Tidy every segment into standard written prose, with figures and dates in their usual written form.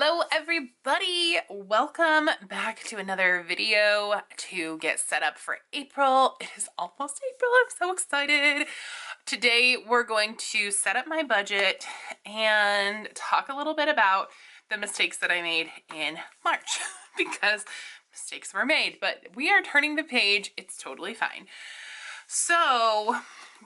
Hello everybody! Welcome back to another video to get set up for April. It is almost April, I'm so excited. Today we're going to set up my budget and talk a little bit about the mistakes that I made in March because mistakes were made, but we are turning the page. It's totally fine. So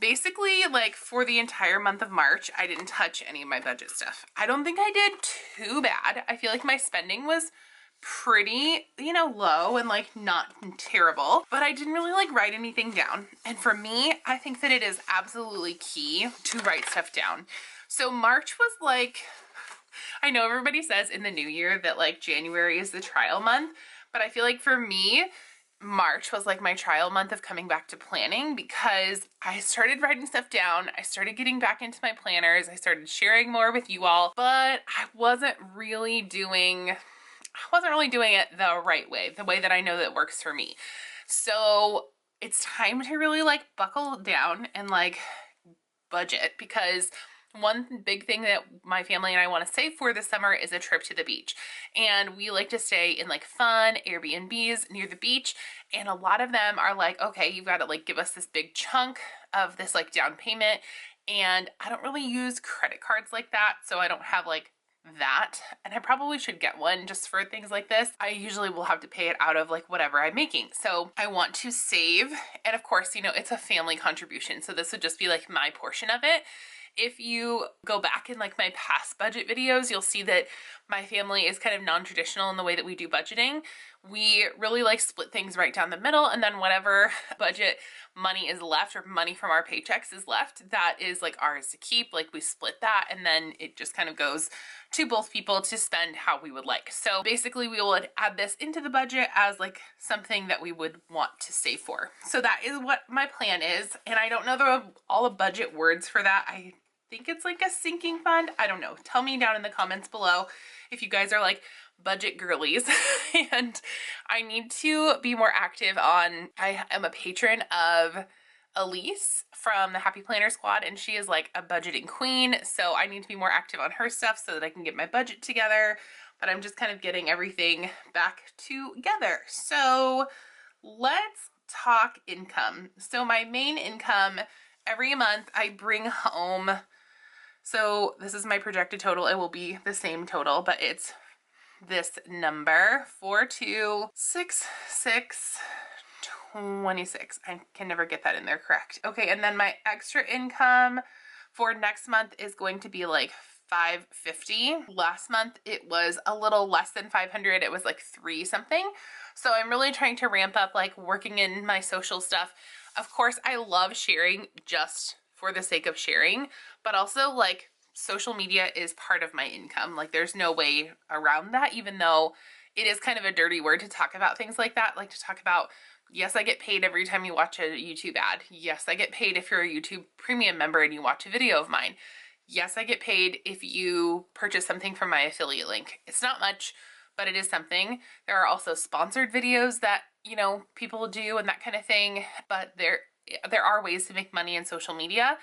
basically, like, for the entire month of March, I didn't touch any of my budget stuff. I don't think I did too bad. I feel like my spending was pretty, low and like not terrible, but I didn't really like write anything down. And for me, I think that it is absolutely key to write stuff down. So March was like, I know everybody says in the new year that like January is the trial month, but I feel like for me, March was like my trial month of coming back to planning because I started writing stuff down. I started getting back into my planners. I started sharing more with you all, but I wasn't really doing it the right way, the way that I know that works for me. So it's time to really like buckle down and like budget, because one big thing that my family and I want to save for this summer is a trip to the beach. And we like to stay in like fun Airbnbs near the beach. And a lot of them are like, okay, you've got to like give us this big chunk of this like down payment. And I don't really use credit cards like that. So I don't have like that. And I probably should get one just for things like this. I usually will have to pay it out of like whatever I'm making. So I want to save. And of course, it's a family contribution. So this would just be like my portion of it. If you go back in like my past budget videos, you'll see that my family is kind of non-traditional in the way that we do budgeting. We really like split things right down the middle, and then whatever budget money is left, or money from our paychecks is left, that is like ours to keep. Like we split that, and then it just kind of goes to both people to spend how we would like. So basically we will add this into the budget as like something that we would want to save for. So that is what my plan is. And I don't know all the budget words for that. I think it's like a sinking fund. I don't know. Tell me down in the comments below if you guys are like budget girlies. And I need to be more active on, I am a patron of Elise from the Happy Planner Squad, and she is like a budgeting queen. So I need to be more active on her stuff so that I can get my budget together. But I'm just kind of getting everything back together. So let's talk income. So my main income, every month I bring home, so this is my projected total. It will be the same total, but it's this number, 426626. I can never get that in there correct. Okay, and then my extra income for next month is going to be like $550. Last month it was a little less than 500. It was like 3 something. So I'm really trying to ramp up like working in my social stuff. Of course, I love sharing just for the sake of sharing, but also like social media is part of my income. Like there's no way around that, even though it is kind of a dirty word to talk about things like that. Like to talk about, yes, I get paid every time you watch a YouTube ad. Yes, I get paid if you're a YouTube premium member and you watch a video of mine. Yes, I get paid if you purchase something from my affiliate link. It's not much, but it is something. There are also sponsored videos that, people do and that kind of thing, but there are ways to make money in social media.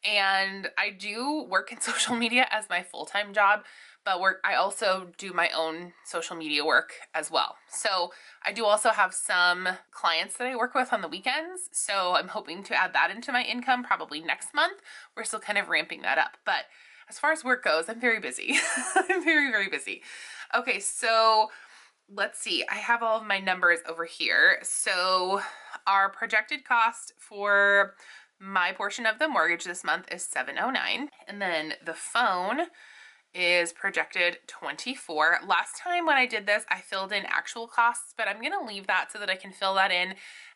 And I do work in social media as my full-time job, but I also do my own social media work as well. So I do also have some clients that I work with on the weekends. So I'm hoping to add that into my income probably next month. We're still kind of ramping that up. But as far as work goes, I'm very busy. I'm very, very busy. Okay, so let's see. I have all of my numbers over here. So our projected cost for my portion of the mortgage this month is $709, and then the phone is projected $24. Last time when I did this, I filled in actual costs, but I'm gonna leave that so that I can fill that in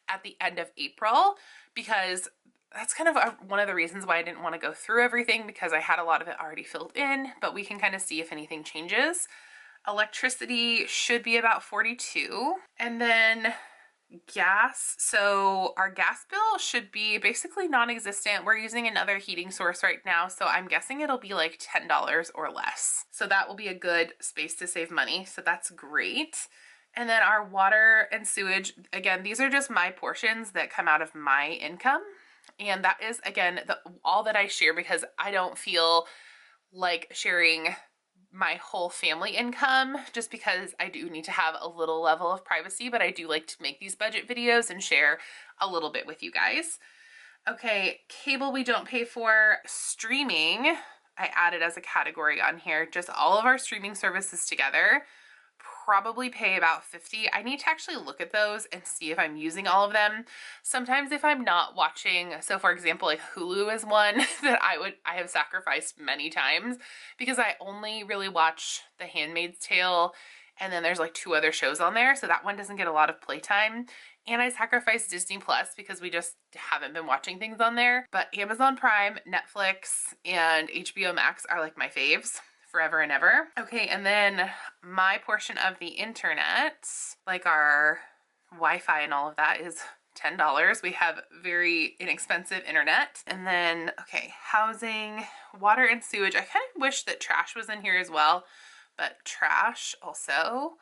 at the end of April, because that's kind of one of the reasons why I didn't want to go through everything, because I had a lot of it already filled in, but we can kind of see if anything changes. Electricity should be about $42, and then gas. So our gas bill should be basically non-existent. We're using another heating source right now, so I'm guessing it'll be like $10 or less. So that will be a good space to save money. So that's great. And then our water and sewage, again, these are just my portions that come out of my income. And that is, again, all that I share, because I don't feel like sharing my whole family income, just because I do need to have a little level of privacy, but I do like to make these budget videos and share a little bit with you guys. Okay, cable we don't pay for. Streaming, I added as a category on here, just all of our streaming services together. Probably pay about 50. I need to actually look at those and see if I'm using all of them. Sometimes if I'm not watching, so for example, like Hulu is one that I have sacrificed many times because I only really watch The Handmaid's Tale, and then there's like 2 other shows on there, so that one doesn't get a lot of playtime. And I sacrificed Disney Plus because we just haven't been watching things on there. But Amazon Prime, Netflix, and HBO Max are like my faves forever and ever. Okay, and then my portion of the internet, like our Wi-Fi and all of that, is $10. We have very inexpensive internet. And then, okay, housing, water and sewage. I kind of wish that trash was in here as well, but trash also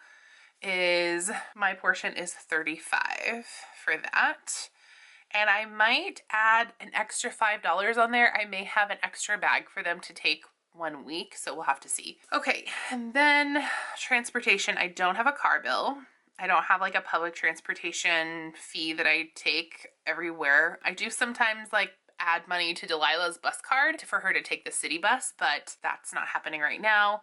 is, my portion is $35 for that. And I might add an extra $5 on there. I may have an extra bag for them to take 1 week, so we'll have to see. Okay, and then transportation. I don't have a car bill. I don't have like a public transportation fee that I take everywhere. I do sometimes like add money to Delilah's bus card for her to take the city bus, but that's not happening right now.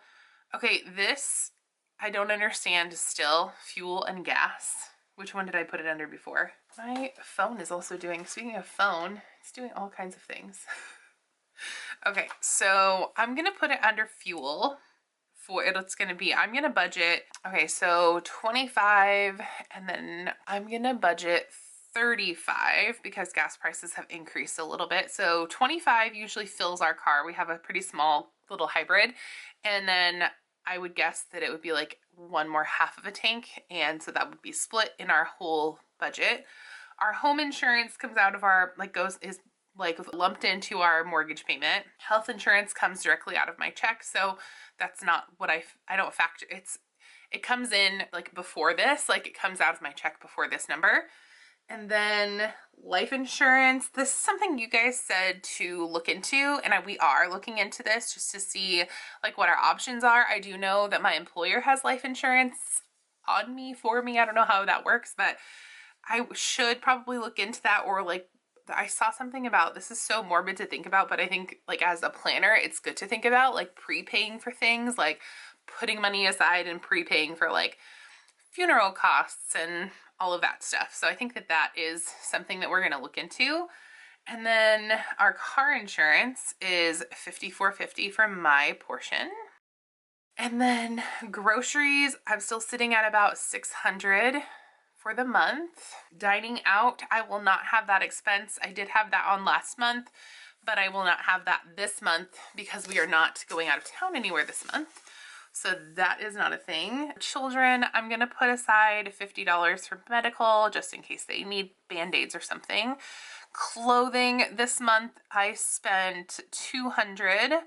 Okay, this I don't understand still. Fuel and gas. Which one did I put it under before? My phone is also doing, speaking of phone, it's doing all kinds of things. Okay, so I'm gonna put it under fuel for it. It's gonna be, I'm gonna budget, okay, so 25, and then I'm gonna budget 35 because gas prices have increased a little bit. So 25 usually fills our car. We have a pretty small little hybrid, and then I would guess that it would be like 1 more half of a tank, and so that would be split in our whole budget. Our home insurance comes out of our, is lumped into our mortgage payment. Health insurance comes directly out of my check, so that's not what I don't factor. It comes in like before this, like it comes out of my check before this number. And then life insurance, this is something you guys said to look into, and we are looking into this just to see like what our options are. I do know that my employer has life insurance on me, for me. I don't know how that works, but I should probably look into that. Or like, I saw something about, this is so morbid to think about, but I think like as a planner, it's good to think about like prepaying for things, like putting money aside and prepaying for like funeral costs and all of that stuff. So I think that that is something that we're going to look into. And then our car insurance is $54.50 for my portion. And then groceries, I'm still sitting at about $600 for the month. Dining out, I will not have that expense. I did have that on last month, but I will not have that this month because we are not going out of town anywhere this month. So that is not a thing. Children, I'm gonna put aside $50 for medical, just in case they need Band-Aids or something. Clothing, this month I spent $200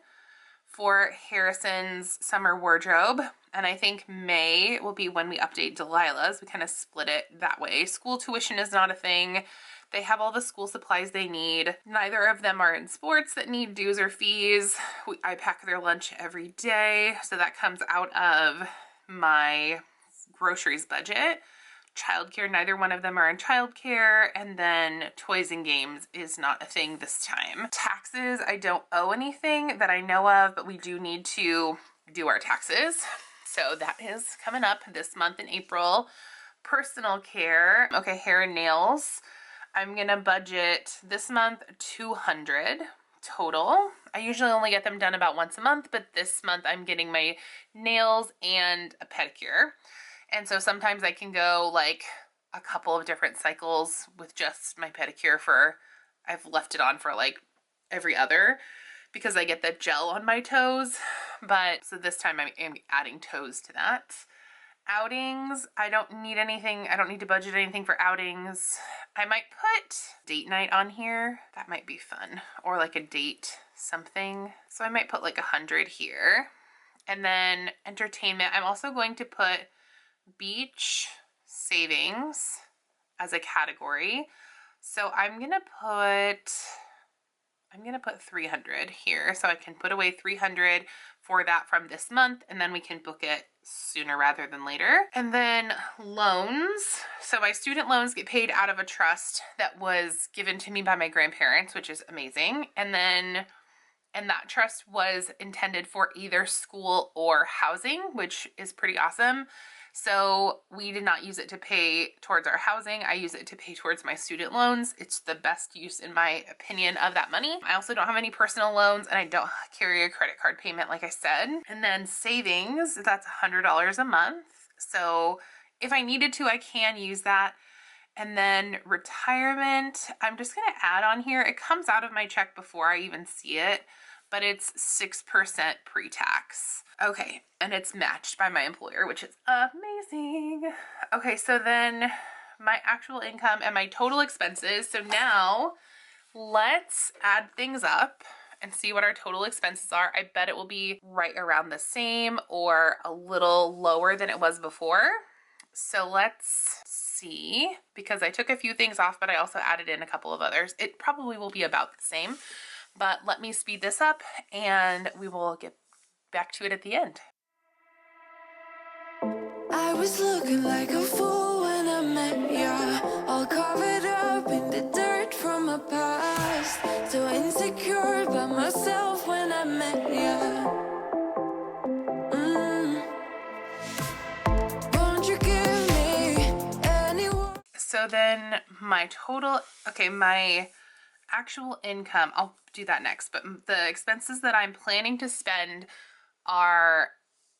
for Harrison's summer wardrobe. And I think May will be when we update Delilah's. We kind of split it that way. School tuition is not a thing. They have all the school supplies they need. Neither of them are in sports that need dues or fees. I pack their lunch every day, so that comes out of my groceries budget. Childcare, neither one of them are in childcare. And then toys and games is not a thing this time. Taxes, I don't owe anything that I know of, but we do need to do our taxes. So that is coming up this month in April. Personal care, okay, hair and nails. I'm gonna budget this month $200 total. I usually only get them done about once a month, but this month I'm getting my nails and a pedicure. And so sometimes I can go like a couple of different cycles with just my pedicure I've left it on for like every other because I get the gel on my toes. But so this time I'm adding toes to that. Outings, I don't need anything. I don't need to budget anything for outings. I might put date night on here. That might be fun. Or like a date something. So I might put like 100 here. And then entertainment, I'm also going to put beach savings as a category. So I'm gonna put I'm gonna put 300 here so I can put away 300 for that from this month, and then we can book it sooner rather than later. And then loans. So my student loans get paid out of a trust that was given to me by my grandparents, which is amazing. And that trust was intended for either school or housing, which is pretty awesome. So we did not use it to pay towards our housing. I use it to pay towards my student loans. It's the best use, in my opinion, of that money. I also don't have any personal loans, and I don't carry a credit card payment, like I said. And then savings, that's $100 a month. So if I needed to, I can use that. And then retirement, I'm just gonna add on here. It comes out of my check before I even see it, but it's 6% pre-tax. Okay, and it's matched by my employer, which is amazing. Okay, so then my actual income and my total expenses. So now let's add things up and see what our total expenses are. I bet it will be right around the same or a little lower than it was before. So let's see, because I took a few things off, but I also added in a couple of others. It probably will be about the same, but let me speed this up and we will get back to it at the end. I was looking like a fool when I met ya, all covered up in the dirt from my past. So insecure by myself when I met ya. Won't you give me anyone? So then my total, okay, my actual income, I'll do that next, but the expenses that I'm planning to spend are,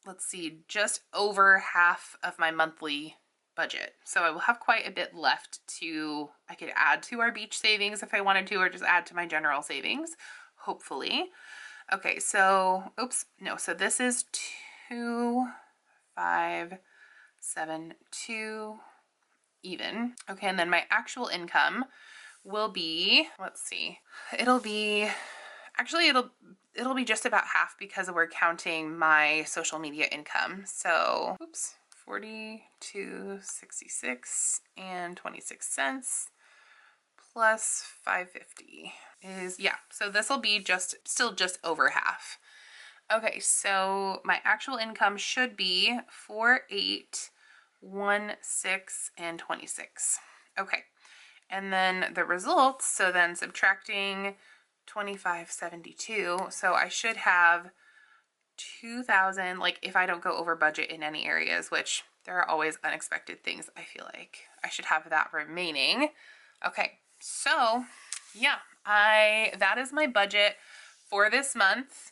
let's see, just over half of my monthly budget. So I will have quite a bit left I could add to our beach savings if I wanted to, or just add to my general savings, hopefully. Okay, so, so this is 2,572 even. Okay, and then my actual income will be, let's see, it'll be just about half because we're counting my social media income. So, 42.66 and 26 cents plus 550 is, yeah, so this will be still just over half. Okay, so my actual income should be 4,816 and 26. Okay. And then the results, so then subtracting 2572, so I should have 2,000, like if I don't go over budget in any areas, which there are always unexpected things, I feel like I should have that remaining. Okay, so yeah, that is my budget for this month.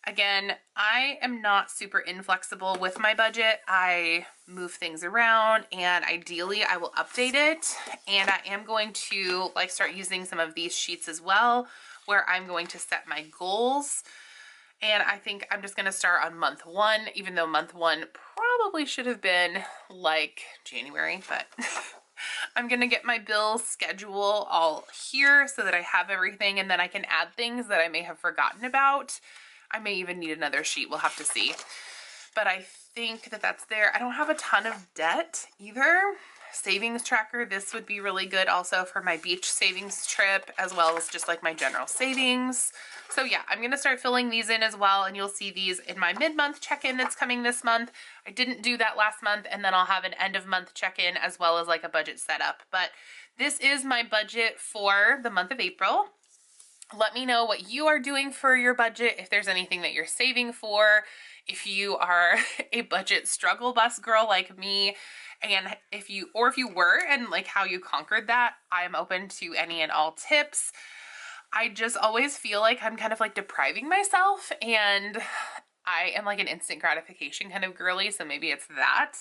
Again, I am not super inflexible with my budget. I move things around, and ideally I will update it. And I am going to start using some of these sheets as well, where I'm going to set my goals. And I think I'm just going to start on month one, even though month one probably should have been like January, but I'm going to get my bill schedule all here so that I have everything, and then I can add things that I may have forgotten about. I may even need another sheet, we'll have to see. But I think that that's there. I don't have a ton of debt either. Savings tracker, this would be really good also for my beach savings trip, as well as just like my general savings. So yeah, I'm gonna start filling these in as well, and you'll see these in my mid-month check-in that's coming this month. I didn't do that last month, and then I'll have an end-of-month check-in as well as like a budget setup. But this is my budget for the month of April. Let me know what you are doing for your budget, if there's anything that you're saving for, if you are a budget struggle bus girl like me, and if you were, and like how you conquered that. I'm open to any and all tips. I just always feel like I'm kind of like depriving myself, and I am like an instant gratification kind of girly, so maybe it's that.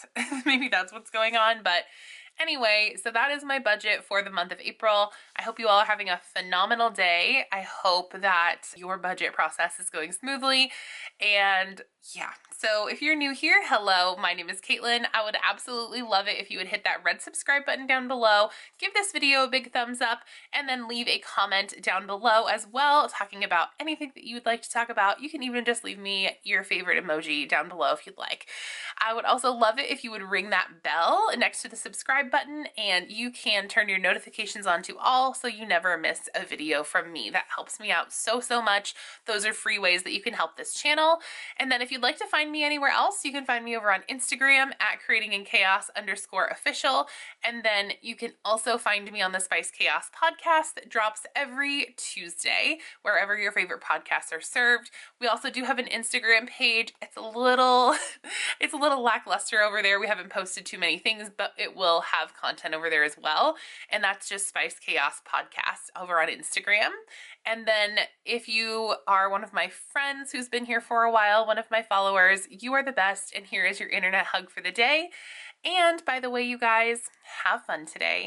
Maybe that's what's going on, but anyway, so that is my budget for the month of April. I hope you all are having a phenomenal day. I hope that your budget process is going smoothly. And yeah, so if you're new here, hello, my name is Caitlin. I would absolutely love it if you would hit that red subscribe button down below, give this video a big thumbs up, and then leave a comment down below as well, talking about anything that you would like to talk about. You can even just leave me your favorite emoji down below if you'd like. I would also love it if you would ring that bell next to the subscribe subscribe button, and you can turn your notifications on to all so you never miss a video from me. That helps me out so much. Those are free ways that you can help this channel. And then if you'd like to find me anywhere else, you can find me over on Instagram at creatinginchaos_official. And then you can also find me on the Spice Chaos podcast that drops every Tuesday, wherever your favorite podcasts are served. We also do have an Instagram page. It's a little lackluster over there. We haven't posted too many things, but it will have content over there as well. And that's just Spice Chaos Podcast over on Instagram. And then if you are one of my friends who's been here for a while, one of my followers, you are the best. And here is your internet hug for the day. And by the way, you guys, have fun today.